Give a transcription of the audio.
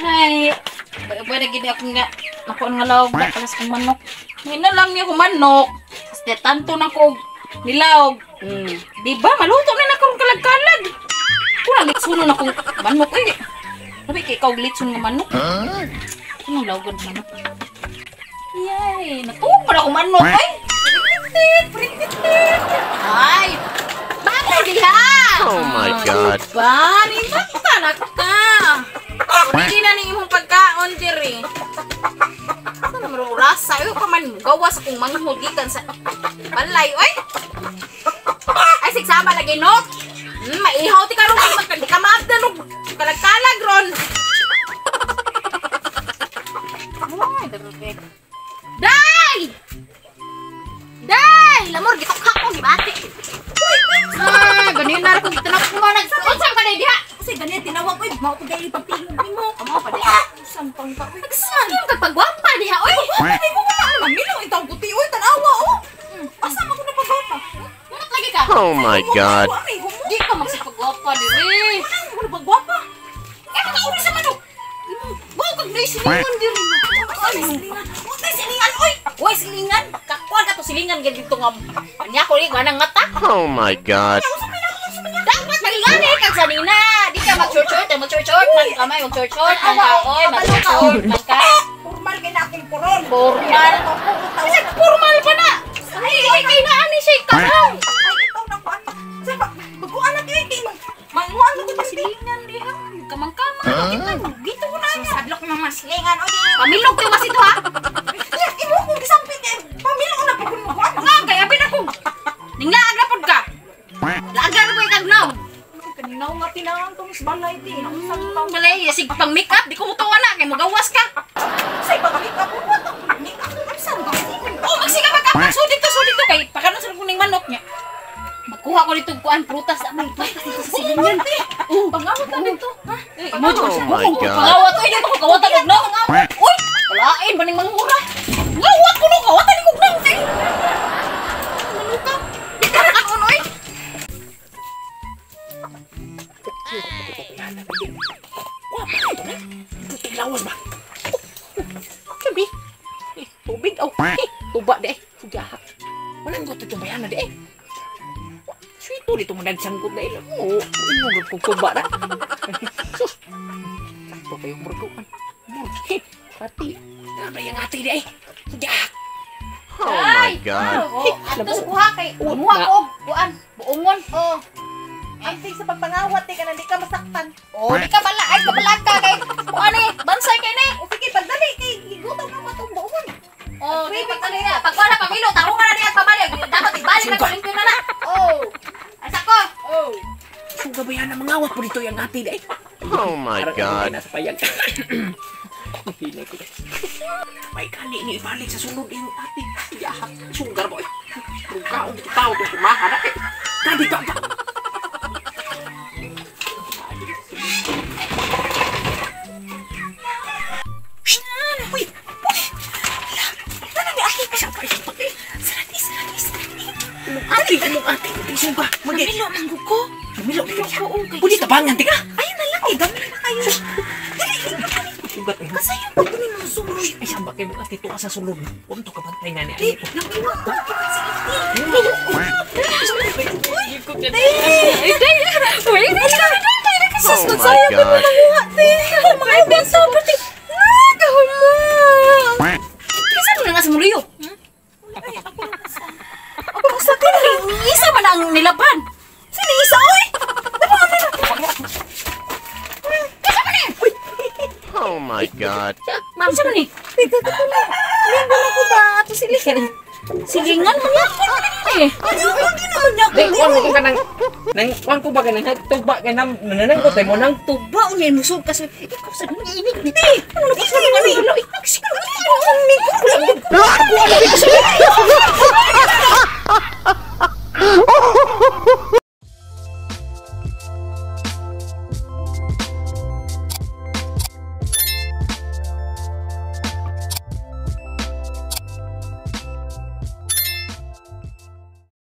Ay, pwede gini ako nga. Ako nga lawag na kalas kong manok. Ngayon na lang niya kong manok. Kasi tanto na ko nilawag. Diba? Maluto na na akong kalag-kalag. Kung litsunon akong manok eh. Sabi kay ikaw litsun ng manok. Anong lawagan ng manok? Yay! Natuwag pa na akong manok eh. Prikitit! Ay! Bakit diha? Oh my God. Ba? Nimata na ka. Hindi na ni imong pagkaon diri. Ano naman rasa? Ayaw pa man gawas akong manghugikan sa balay. Oy! Ay, sigsama lagi, no? Maihaw ti karon kay di ka maabdan og kalag-kalag ron. Day! Day! Lamor gitok ka ko gibati. Ganin na ako gitanap ko na. Unsang ka day diha? Kasi ganin tinawag ko, mao ko dili pagtingin mo. Amo pa diha. Sampang pa. Nagsan yung kagpagwapa diha. Oy, ay ko na mamilo itong puti oy tanawa oh. Asa mo ko na pagwapa? Munot lagi ka. Oh my God. Di ka magsipagwapa diri. Ano pagwapa? Eh makauli sa manok. Bawa kag nay silingan diri. Ay silingan. Utay silingan oy. Oy silingan. Kakuan ka to silingan gid dito nga. Anya ko ni ganang ngata. Oh my God. Dapat magingani kag sanina. Di ka mag-short-short, mag-short-short, kamay mag-short-short, man ka oy, mag-short-short, man ka. Formal kay na akong puron. Formal. Kasi formal pa na. Ay, kay na ani siya karang. Ay, ito na ko ano. Sa baguan na kay kay manguan mo ko Silingan di ha. Kamang-kamang. Gito ko na niya. sadlok na maslingan o di. Pamilog ko mas ito ha. Imo ko gisampit eh. Pamilya na pagod mo kuan. Nga, kaya pinako. Ninglaag na pod ka. Laagan ko ikagnaw. Kaninaw nga tinangan tong balay di. Nausap tong Balay, sig pang make-up, di ko mutuwa na, kay magawas ka. say pagkita ko mo to. Nik ako amsan ba? Oh, magsiga pa ka. Sudit to kay pakanon sa kuning manok niya. Magkuha ko dito kuan prutas amay prutas dito sa silingan. Pangawat na dito. Ha? Imo Oh my God. pangawat oy, dito ko kawatan og no. Uy, walain baning manghura. Ngawat ko no kawatan ko nang kay. Manuka. Di ka kaon oy. Lawas ba? Sabi. Tubig aw. Tuba de. Jahat. Wala ko to bayan na de. Sweet dito mo nagsangkot na ilo. Oo, ino ko tuba na. Sus. Sakto kayong berduan. Pati. Ano yang ati de? Jahat. Oh my God. Atos kuha kay kumuha ko kuan buongon. Oh. Anting sa pagpangawat ka na di ka masaktan. Oh, di ka bala ay kabalag ka kay kuan ni bansay kay ni. O sige, pagdali kay gigutom na matong buon. Oh, di pa kanina. Pagkuha na pamilo, tarungan na diya pabalik. Dapat ibalik na kulimpyo na na. Oh. Asa ko? Oh. Suga ba yan ang mangawat po dito yung ati de? Oh my God. Nasa payag. Hinay ko de. May kali ni ibalik sa sunod yung ati. Jahat. Sugar boy. Rugaong tao to kumahan na. Kadi ka ba? Mamilo manggo ko. Mamilo ko. Puli tabangan, tika. Ayun na lang eh, dami na kayo. Sugat eh. Kasi yung pag mo sulod. Ay, saan ba kayo at ito ka sa sulod? Punto ka bantay na niya. Nakiwag ko. Oh my God. Kasi mo na nga sa muriyo. Sa akin, isa man ang nilaban. Sino isa, oy? Kasi mo ni? Oh my God. Ma'am, sa mo ni? Linggo na ko ba? Ito silingan. Silingan mo yan. Eh. Hindi naman niya Dek, wan ko ka nang wan ko ba ka nang nagtuba ka nang nanananggot ay mo nang tuba. Uy, musog kasi. Ikaw sa mga inig. Ano ba sa mga inig? Nagsigaw.